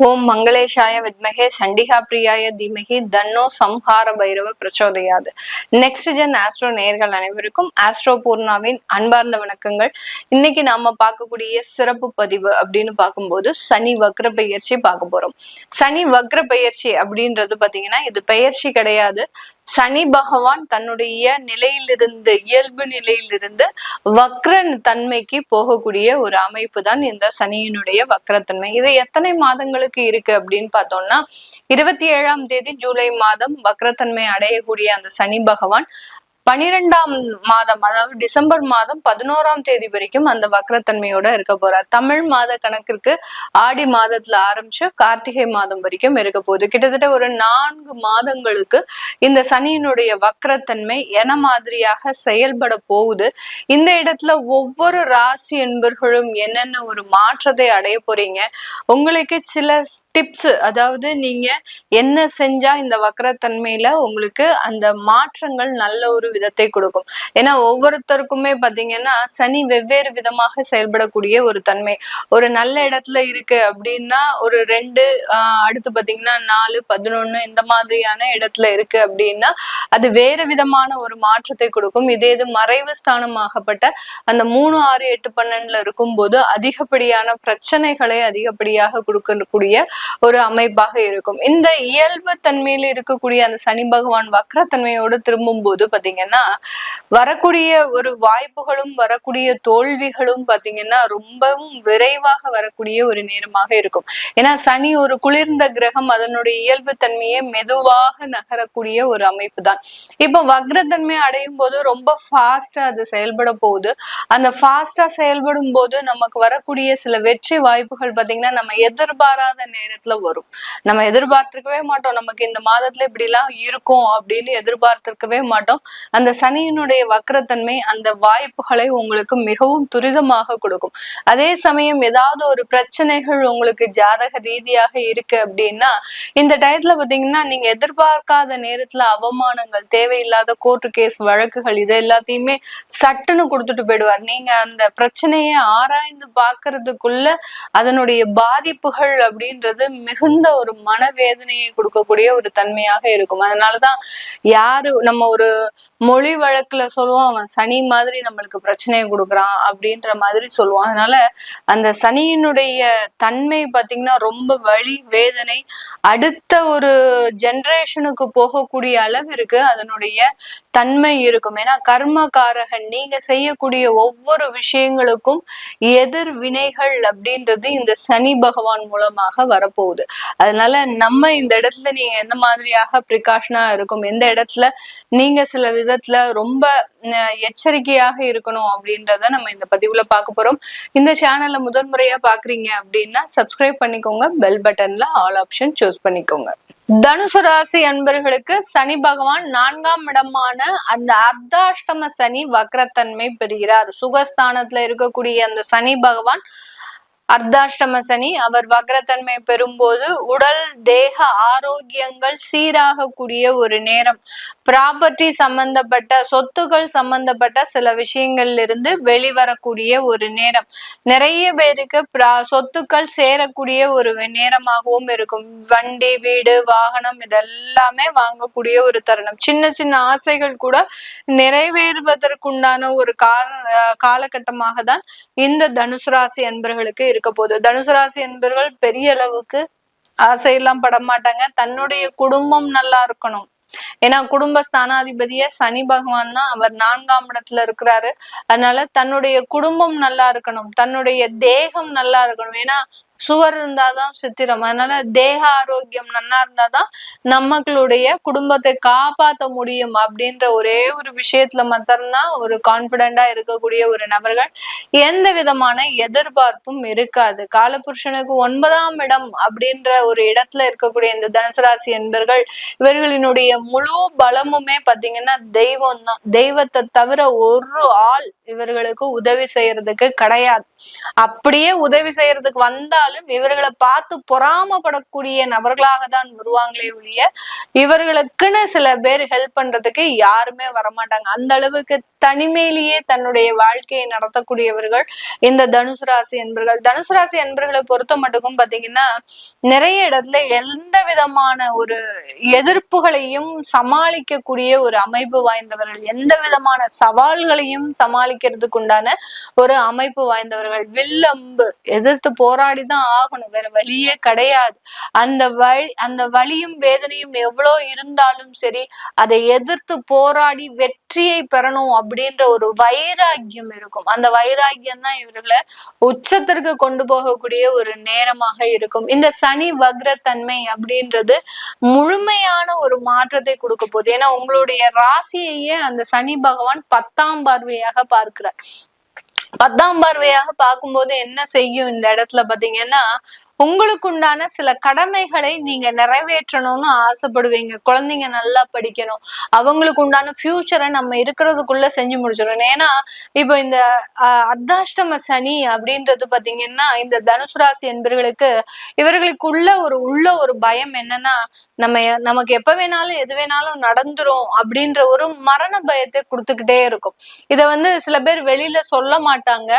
ஓம் மங்களேஷாய வித்மகே சண்டிகா பிரியாய தீமகி தன்னோ சம்ஹார பைரவ பிரச்சோதயாது. நெக்ஸ்ட் ஜென் ஆஸ்ட்ரோ நேயர்கள் அனைவருக்கும் ஆஸ்ட்ரோ பூர்ணாவின் அன்பார்ந்த வணக்கங்கள். இன்னைக்கு நாம பார்க்கக்கூடிய சிறப்பு பதிவு அப்படின்னு பார்க்கும்போது சனி வக்ர பெயர்ச்சி பார்க்க போறோம். சனி வக்ர பெயர்ச்சி அப்படின்றது பாத்தீங்கன்னா இது பெயர்ச்சி கிடையாது. சனி பகவான் தன்னுடைய நிலையிலிருந்து இயல்பு நிலையிலிருந்து வக்ர தன்மைக்கு போகக்கூடிய ஒரு அமைப்பு தான் இந்த சனியினுடைய வக்ரத்தன்மை. இது எத்தனை மாதங்களுக்கு இருக்கு அப்படின்னு பார்த்தோம்னா 27ஆம் தேதி ஜூலை மாதம் வக்ரத்தன்மை அடையக்கூடிய அந்த சனி பகவான் 12ஆம் மாதம் அதாவது டிசம்பர் மாதம் 11ஆம் தேதி வரைக்கும் அந்த வக்ரத்தன்மையோட இருக்க போறார். தமிழ் மாத கணக்கிற்கு ஆடி மாதத்துல ஆரம்பிச்சு கார்த்திகை மாதம் வரைக்கும் இருக்க போகுது. கிட்டத்தட்ட ஒரு 4 மாதங்களுக்கு இந்த சனியினுடைய வக்ரத்தன்மை என மாதிரியாக செயல்பட போகுது. இந்த இடத்துல ஒவ்வொரு ராசி என்பர்களும் என்னென்ன ஒரு மாற்றத்தை அடைய போறீங்க, உங்களுக்கு சில டிப்ஸ், அதாவது நீங்க என்ன செஞ்சா இந்த வக்ரத்தன்மையில உங்களுக்கு அந்த மாற்றங்கள் நல்ல ஒரு விதத்தை கொடுக்கும். ஏன்னா ஒவ்வொருத்தருக்குமே பாத்தீங்கன்னா சனி வெவ்வேறு விதமாக செயல்படக்கூடிய ஒரு தன்மை. ஒரு நல்ல இடத்துல இருக்கு அப்படின்னா ஒரு 2 அடுத்து பாத்தீங்கன்னா 4 11 இந்த மாதிரியான இடத்துல இருக்கு அப்படின்னா அது வேறு விதமான ஒரு மாற்றத்தை கொடுக்கும். இதே இது மறைவு ஸ்தானமாகப்பட்ட அந்த 3 6 8 12ல இருக்கும் போது அதிகப்படியான பிரச்சனைகளை அதிகப்படியாக கொடுக்கக்கூடிய ஒரு அமைப்பாக இருக்கும். இந்த இயல்பு தன்மையில இருக்கக்கூடிய அந்த சனி பகவான் வக்ரத்தன்மையோடு திரும்பும் போது பாத்தீங்கன்னா வரக்கூடிய ஒரு வாய்ப்புகளும் வரக்கூடிய தோல்விகளும் பாத்தீங்கன்னா ரொம்பவும் விரைவாக வரக்கூடிய ஒரு நேரமாக இருக்கும். ஏன்னா சனி ஒரு குளிர்ந்த கிரகம், அதனுடைய இயல்பு தன்மையை மெதுவாக நகரக்கூடிய ஒரு அமைப்பு தான். இப்ப வக்ரத்தன்மை அடையும் போது ரொம்ப ஃபாஸ்டா அது செயல்பட போகுது. அந்த ஃபாஸ்டா செயல்படும் போது நமக்கு வரக்கூடிய சில வெற்றி வாய்ப்புகள் பாத்தீங்கன்னா நம்ம எதிர்பாராத நேரத்துல வரும். நம்ம எதிர்பார்த்திருக்கவே மாட்டோம் நமக்கு இந்த மாதத்துல இப்படி எல்லாம் இருக்கும் அப்படின்னு எதிர்பார்த்திருக்கவே மாட்டோம். அந்த சனியினுடைய வக்ரத்தன்மை அந்த வாய்ப்புகளை உங்களுக்கு மிகவும் துரிதமாக கொடுக்கும். அதே சமயம் ஏதாவது ஒரு பிரச்சனைகள் உங்களுக்கு ஜாதக ரீதியாக இருக்கு அப்படின்னா இந்த டயத்துல பாத்தீங்கன்னா நீங்க எதிர்பார்க்காத நேரத்துல அவமானங்கள், தேவையில்லாத கோர்ட்டு கேஸ் வழக்குகள் இது எல்லாத்தையுமே சட்டுன்னு கொடுத்துட்டு போயிடுவார். நீங்க அந்த பிரச்சனையை ஆராய்ந்து பாக்குறதுக்குள்ள அதனுடைய பாதிப்புகள் அப்படின்றது மிகுந்த ஒரு மனவேதனையை கொடுக்கக்கூடிய ஒரு தன்மையாக இருக்கும். அதனாலதான் யாரு நம்ம ஒரு மொழி வழக்குல சொல்லுவோம் அவன் சனி மாதிரி நம்மளுக்கு பிரச்சனையை கொடுக்குறான் அப்படின்ற மாதிரி சொல்லுவோம். அதனால அந்த சனியினுடைய தன்மை பாத்தீங்கன்னா ரொம்ப வலி வேதனை அடுத்த ஒரு ஜெனரேஷனுக்கு போகக்கூடிய அளவிற்கு அதனுடைய தன்மை இருக்கும். ஏன்னா கர்மகாரகன், நீங்க செய்யக்கூடிய ஒவ்வொரு விஷயங்களுக்கும் எதிர் வினைகள் அப்படின்றது இந்த சனி பகவான் மூலமாக வரப்போகுது. அதனால நம்ம இந்த இடத்துல நீங்க எந்த மாதிரியாக பிரிகாஷனா இருக்கும், எந்த இடத்துல நீங்க சில விதத்துல ரொம்ப எச்சரிக்கையாக இருக்கணும் அப்படின்றத நம்ம இந்த பதிவுல பார்க்க போறோம். இந்த சேனல்ல முதல் முறையா பாக்குறீங்க அப்படின்னா சப்ஸ்கிரைப் பண்ணிக்கோங்க, பெல் பட்டன்ல ஆல் ஆப்ஷன் சூஸ் பண்ணிக்கோங்க. தனுசு ராசி அன்பர்களுக்கு சனி பகவான் 4ஆம் இடமான அந்த அர்த்தாஷ்டம சனி வக்ரத்தன்மை பெறுகிறார். சுகஸ்தானத்துல இருக்கக்கூடிய அந்த சனி பகவான் அர்த்தாஷ்டம சனி அவர் வக்ரத்தன்மை பெறும்போது உடல் தேக ஆரோக்கியங்கள் சீராக கூடிய ஒரு நேரம். ப்ராப்பர்ட்டி சம்பந்தப்பட்ட சொத்துக்கள் சம்பந்தப்பட்ட சில விஷயங்கள்ல இருந்து வெளிவரக்கூடிய ஒரு நேரம். நிறைய பேருக்கு சொத்துக்கள் சேரக்கூடிய ஒரு நேரமாகவும் இருக்கும். வண்டி, வீடு, வாகனம் இதெல்லாமே வாங்கக்கூடிய ஒரு தருணம். சின்ன சின்ன ஆசைகள் கூட நிறைவேறுவதற்குண்டான ஒரு காலகட்டமாக தான் இந்த தனுசு ராசி அன்பர்களுக்கு இருக்க போகுது. தனுசு ராசி அன்பர்கள் பெரிய அளவுக்கு ஆசையெல்லாம் பட மாட்டாங்க. தன்னுடைய குடும்பம் நல்லா இருக்கணும். ஏன்னா குடும்ப ஸ்தானாதிபதிய சனி பகவான் தான், அவர் 4ஆம் இடத்துல இருக்கிறாரு. அதனால தன்னுடைய குடும்பம் நல்லா இருக்கணும், தன்னுடைய தேகம் நல்லா இருக்கணும். ஏன்னா சுவர் இருந்தாதான் சித்திரம். அதனால தேக ஆரோக்கியம் நல்லா இருந்தாதான் நம்மளுடைய குடும்பத்தை காப்பாற்ற முடியும் அப்படின்ற ஒரே ஒரு விஷயத்துல மட்டும்தான் ஒரு கான்பிடண்டா இருக்கக்கூடிய ஒரு நபர்கள். எந்த விதமான எதிர்பார்ப்பும் இருக்காது. காலபுருஷனுக்கு 9ஆம் இடம் அப்படின்ற ஒரு இடத்துல இருக்கக்கூடிய இந்த தனுசு ராசி என்பர்கள் இவர்களினுடைய முழு பலமுமே பாத்தீங்கன்னா தெய்வம் தான். தெய்வத்தை தவிர ஒரு ஆள் இவர்களுக்கு உதவி செய்யறதுக்கு கிடையாது. அப்படியே உதவி செய்யறதுக்கு வந்தாலும் இருந்தாலும் இவர்களை பார்த்து பொறாமப்படக்கூடிய நபர்களாக தான் வருவாங்களே ஒழிய இவர்களுக்குன்னு சில பேர் ஹெல்ப் பண்றதுக்கு யாருமே வரமாட்டாங்க. அந்த அளவுக்கு தனிமையிலேயே தன்னுடைய வாழ்க்கையை நடத்தக்கூடியவர்கள் இந்த தனுசு ராசி என்பர்கள். தனுசு ராசி என்பர்களை பொறுத்த மட்டுக்கும் பாத்தீங்கன்னா நிறைய இடத்துல எந்த விதமான ஒரு எதிர்ப்புகளையும் சமாளிக்கக்கூடிய ஒரு அமைப்பு வாய்ந்தவர்கள், எந்த விதமான சவால்களையும் சமாளிக்கிறதுக்கு உண்டான ஒரு அமைப்பு வாய்ந்தவர்கள். வில்லம்பு எதிர்த்து போராடிதான் ஆகணும், வேற வழியே கிடையாது. அந்த வலியும் வேதனையும் எவ்வளோ இருந்தாலும் சரி அதை எதிர்த்து போராடி வெற்றியை பெறணும் அப்படின்ற ஒரு வைராக்கியம் இருக்கும். அந்த வைராக்கியம் தான் இவர்களை உச்சத்திற்கு கொண்டு போகக்கூடிய ஒரு நேரமாக இருக்கும். இந்த சனி வக்ரத்தன்மை அப்படின்றது முழுமையான ஒரு மாற்றத்தை கொடுக்க போகுது. ஏன்னா உங்களுடைய ராசியையே அந்த சனி பகவான் 10ஆம் பார்வையாக பார்க்கிறார். 10ஆம் பார்வையாக பார்க்கும்போது என்ன செய்யும் இந்த இடத்துல பாத்தீங்கன்னா, உங்களுக்கு உண்டான சில கடமைகளை நீங்க நிறைவேற்றணும்னு ஆசைப்படுவீங்க. குழந்தைங்க நல்லா படிக்கணும், அவங்களுக்கு உண்டான ஃபியூச்சரை நம்ம இருக்கிறதுக்குள்ள செஞ்சு முடிச்சிடணும். ஏன்னா இப்போ இந்த அர்த்தாஷ்டம சனி அப்படின்றது பாத்தீங்கன்னா இந்த தனுசு ராசி என்பவர்களுக்கு இவர்களுக்குள்ள ஒரு பயம் என்னன்னா, நமக்கு எப்ப வேணாலும் எது வேணாலும் நடந்துரும் அப்படின்ற ஒரு மரண பயத்தை கொடுத்துக்கிட்டே இருக்கும். இத சில பேர் வெளியில சொல்ல மாட்டாங்க,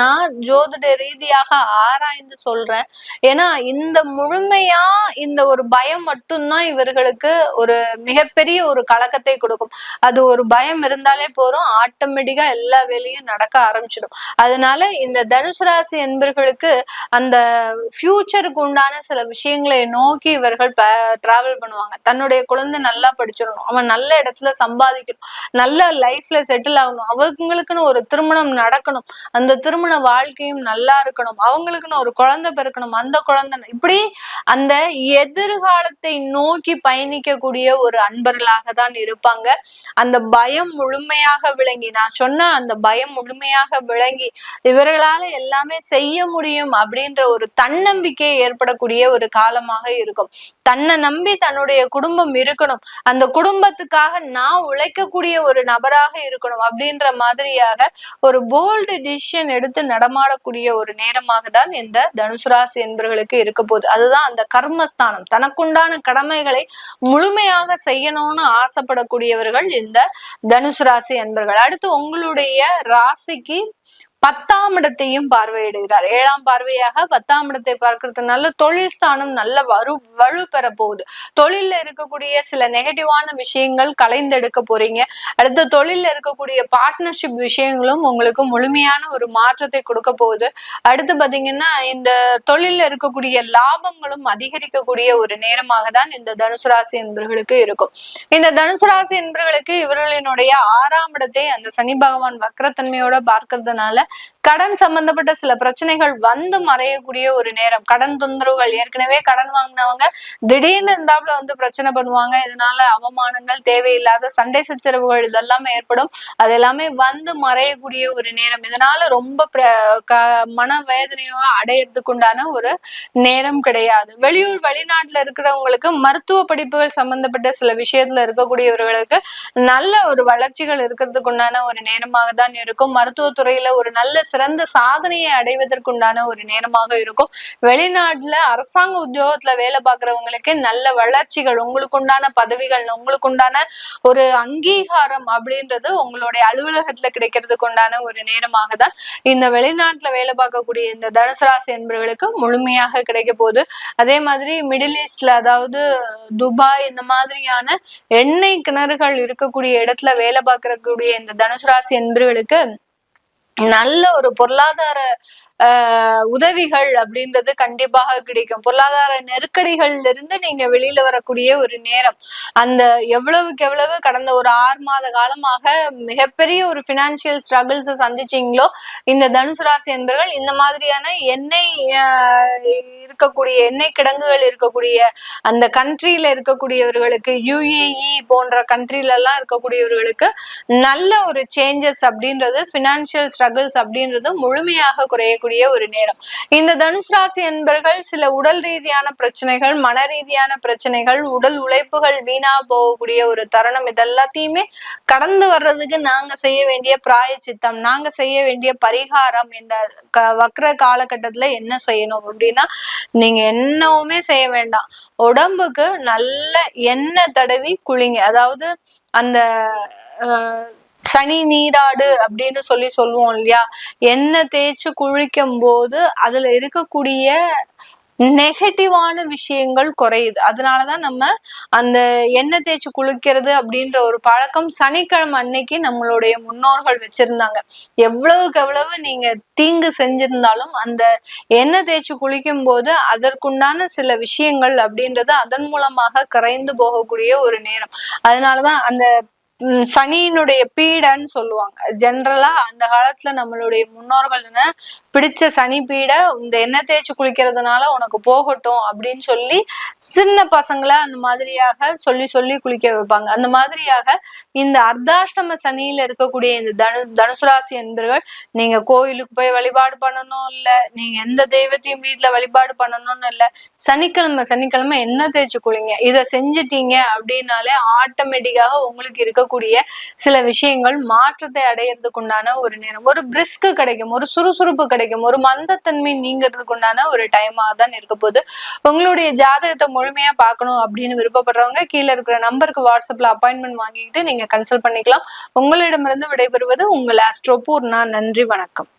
நான் ஜோதிட ரீதியாக ஆராய்ந்து சொல்றேன். ஏன்னா இந்த முழுமையா இந்த ஒரு பயம் மட்டும்தான் இவர்களுக்கு ஒரு மிகப்பெரிய ஒரு கலக்கத்தை கொடுக்கும். அது ஒரு பயம் இருந்தாலே போறோம், ஆட்டோமேட்டிக்கா எல்லா வேலையும் நடக்க ஆரம்பிச்சிடும். அதனால இந்த தனுசு ராசி என்பவர்களுக்கு அந்த ஃபியூச்சருக்கு உண்டான சில விஷயங்களை நோக்கி இவர்கள் டிராவல் பண்ணுவாங்க. தன்னுடைய குழந்தை நல்லா படிச்சிடணும், அவன் நல்ல இடத்துல சம்பாதிக்கணும், நல்ல லைஃப்ல செட்டில் ஆகணும், அவங்களுக்குன்னு ஒரு திருமணம் நடக்கணும், அந்த திருமண வாழ்க்கையும் நல்லா இருக்கணும், அவங்களுக்குன்னு ஒரு குழந்தை பிறக்கணும், அந்த குழந்தை இப்படி அந்த எதிர்காலத்தை நோக்கி பயணிக்கக்கூடிய ஒரு அன்பர்களாக தான் இருப்பாங்க. அந்த பயம் முழுமையாக விளங்கி, நான் சொன்ன அந்த பயம் முழுமையாக விளங்கி இவர்களால எல்லாமே செய்ய முடியும் அப்படின்ற ஒரு தன்னம்பிக்கை ஏற்படக்கூடிய ஒரு காலமாக இருக்கும். தன்னை நம்பி தன்னுடைய குடும்பம் இருக்கணும், அந்த குடும்பத்துக்காக நான் உழைக்கக்கூடிய ஒரு நபராக இருக்கணும் அப்படின்ற மாதிரியாக ஒரு போல்டு டிசிஷன் எடுத்து நடமாடக்கூடிய ஒரு நேரமாக தான் இந்த தனுசு ராசி என்பவர்களுக்கு இருக்க போகுது. அதுதான் அந்த கர்மஸ்தானம். தனக்குண்டான கடமைகளை முழுமையாக செய்யணும்னு ஆசைப்படக்கூடியவர்கள் இந்த தனுசு ராசி என்பவர்கள். அடுத்து உங்களுடைய ராசிக்கு 10ஆம் இடத்தையும் பார்வையிடுகிறார். 7ஆம் பார்வையாக 10ஆம் இடத்தை பார்க்கறதுனால தொழில் ஸ்தானம் நல்ல வலு பெற போகுது. தொழில இருக்கக்கூடிய சில நெகட்டிவான விஷயங்கள் கலைந்தெடுக்க போறீங்க. அடுத்த தொழில இருக்கக்கூடிய பார்ட்னர்ஷிப் விஷயங்களும் உங்களுக்கு முழுமையான ஒரு மாற்றத்தை கொடுக்க போகுது. அடுத்து பாத்தீங்கன்னா இந்த தொழில இருக்கக்கூடிய லாபங்களும் அதிகரிக்கக்கூடிய ஒரு நேரமாக தான் இந்த தனுசு ராசி என்பவர்களுக்கு இருக்கும். இந்த தனுசு ராசி என்பவர்களுக்கு இவர்களினுடைய 6ஆம் இடத்தை அந்த சனி பகவான் வக்ரத்தன்மையோட பார்க்கறதுனால கடன் சம்பந்தப்பட்ட சில பிரச்சனைகள் மறையக்கூடிய ஒரு நேரம். கடன் தொந்தரவுகள், ஏற்கனவே கடன் வாங்கினவங்க திடீர்னு இருந்தாப்புல பிரச்சனை பண்ணுவாங்க. இதனால அவமானங்கள், தேவையில்லாத சண்டை சச்சரவுகள் இதெல்லாமே ஏற்படும். அது எல்லாமே மறையக்கூடிய ஒரு நேரம். இதனால ரொம்ப மன வேதனையோ அடையறதுக்கு உண்டான ஒரு நேரம் கிடையாது. வெளியூர் வெளிநாட்டுல இருக்கிறவங்களுக்கு மருத்துவ படிப்புகள் சம்பந்தப்பட்ட சில விஷயத்துல இருக்கக்கூடியவர்களுக்கு நல்ல ஒரு வளர்ச்சிகள் இருக்கிறதுக்கு உண்டான ஒரு நேரமாக தான் இருக்கும். மருத்துவத்துறையில ஒரு நல்ல சிறந்த சாதனையை அடைவதற்குண்டான ஒரு நேரமாக இருக்கும். வெளிநாட்டுல அரசாங்க உத்தியோகத்துல வேலை பார்க்கறவங்களுக்கு நல்ல வளர்ச்சிகள், உங்களுக்கு உண்டான பதவிகள், உங்களுக்கு உண்டான ஒரு அங்கீகாரம் அப்படின்றது உங்களுடைய அலுவலகத்துல கிடைக்கிறதுக்கு உண்டான ஒரு நேரமாக தான் இந்த வெளிநாட்டுல வேலை பார்க்கக்கூடிய இந்த தனுசு ராசி என்பவர்களுக்கு முழுமையாக கிடைக்க போகுது. அதே மாதிரி மிடில் ஈஸ்ட்ல, அதாவது துபாய், இந்த மாதிரியான எண்ணெய் கிணறுகள் இருக்கக்கூடிய இடத்துல வேலை பார்க்கக்கூடிய இந்த தனுசு ராசி என்பவர்களுக்கு நல்ல ஒரு பொருளாதார உதவிகள் அப்படின்றது கண்டிப்பாக கிடைக்கும். பொருளாதார நெருக்கடிகள்ல இருந்து நீங்க வெளியில வரக்கூடிய ஒரு நேரம். அந்த எவ்வளவுக்கு எவ்வளவு கடந்த ஒரு 6 மாத காலமாக மிகப்பெரிய ஒரு பினான்சியல் ஸ்ட்ரகிள்ஸ் சந்திச்சீங்களோ இந்த தனுசு ராசி என்பவர்கள் இந்த மாதிரியான எண்ணெய் கிடங்குகள் இருக்கக்கூடிய அந்த கண்ட்ரியில இருக்கக்கூடியவர்களுக்கு, UAE போன்ற கண்ட்ரில எல்லாம் இருக்கக்கூடியவர்களுக்கு நல்ல ஒரு சேஞ்சஸ் அப்படின்றது, பினான்சியல் ஸ்ட்ரகிள்ஸ் அப்படின்றது முழுமையாக குறைய அமையக்கூடிய ஒரு நேரம். இந்த தனுசு ராசி என்பர்கள் சில உடல் ரீதியான பிரச்சனைகள், மன ரீதியான பிரச்சனைகள், உடல் உழைப்புகள் வீணா போகக்கூடிய ஒரு தருணம், இதெல்லாத்தையுமே கடந்து வர்றதுக்கு நாங்க செய்ய வேண்டிய பிராயச்சித்தம், நாங்க செய்ய வேண்டிய பரிகாரம், இந்த வக்ர காலகட்டத்துல என்ன செய்யணும் அப்படின்னா, நீங்க என்னவுமே செய்ய வேண்டாம். உடம்புக்கு நல்ல எண்ணெய் தடவி குளிங்க. அதாவது அந்த சனி நீராடு அப்படின்னு சொல்லுவோம் இல்லையா, எண்ணெய் தேய்ச்சு குளிக்கும் போது அதுல இருக்கக்கூடிய நெகட்டிவான விஷயங்கள் குறையுது. அதனாலதான் நம்ம அந்த எண்ணெய் தேய்ச்சி குளிக்கிறது அப்படின்ற ஒரு பழக்கம் சனிக்கிழமை அன்னைக்கு நம்மளுடைய முன்னோர்கள் வச்சிருந்தாங்க. எவ்வளவுக்கு எவ்வளவு நீங்க தீங்கு செஞ்சிருந்தாலும் அந்த எண்ணெய் தேய்ச்சி குளிக்கும் போது அதற்குண்டான சில விஷயங்கள் அப்படின்றது அதன் மூலமாக கரைந்து போகக்கூடிய ஒரு நேரம். அதனாலதான் அந்த சனியினுடைய பீடன்னு சொல்லுவாங்க. ஜென்ரலா அந்த காலத்துல நம்மளுடைய முன்னோர்கள் பிடிச்ச சனி பீடை இந்த எண்ணெய் தேய்ச்சி குளிக்கிறதுனால உனக்கு போகட்டும் அப்படின்னு சொல்லி சின்ன பசங்களை அந்த மாதிரியாக சொல்லி குளிக்க வைப்பாங்க. அந்த மாதிரியாக இந்த அர்த்தாஷ்டம சனியில இருக்கக்கூடிய இந்த தனுசு ராசி என்பர்கள் நீங்க கோயிலுக்கு போய் வழிபாடு பண்ணணும் இல்ல, நீங்க எந்த தெய்வத்தையும் வீட்டுல வழிபாடு பண்ணணும்னு இல்ல, சனிக்கிழமை எண்ணெய் தேய்ச்சி குளிங்க. இதை செஞ்சிட்டீங்க அப்படின்னாலே ஆட்டோமேட்டிக்காக உங்களுக்கு இருக்கக்கூடிய சில விஷயங்கள் மாற்றத்தை அடையிறதுக்கு உண்டான ஒரு நேரம், ஒரு பிரிஸ்க் கிடைக்கும், ஒரு சுறுசுறுப்பு கிடைக்கும், ஒரு மந்தத்தன்மை நீங்கிறதுக்கு உண்டான ஒரு டைமா தான் இருக்க போகுது. உங்களுடைய ஜாதகத்தை முழுமையா பார்க்கணும் அப்படின்னு விருப்பப்படுறவங்க கீழே இருக்கிற நம்பருக்கு வாட்ஸ்அப்ல அப்பாயின்மெண்ட் வாங்கிக்கிட்டு நீங்க கன்சல்ட் பண்ணிக்கலாம். உங்களிடமிருந்து விடைபெறுவது உங்கள் ஆஸ்ட்ரோ பூர்ணா. நன்றி, வணக்கம்.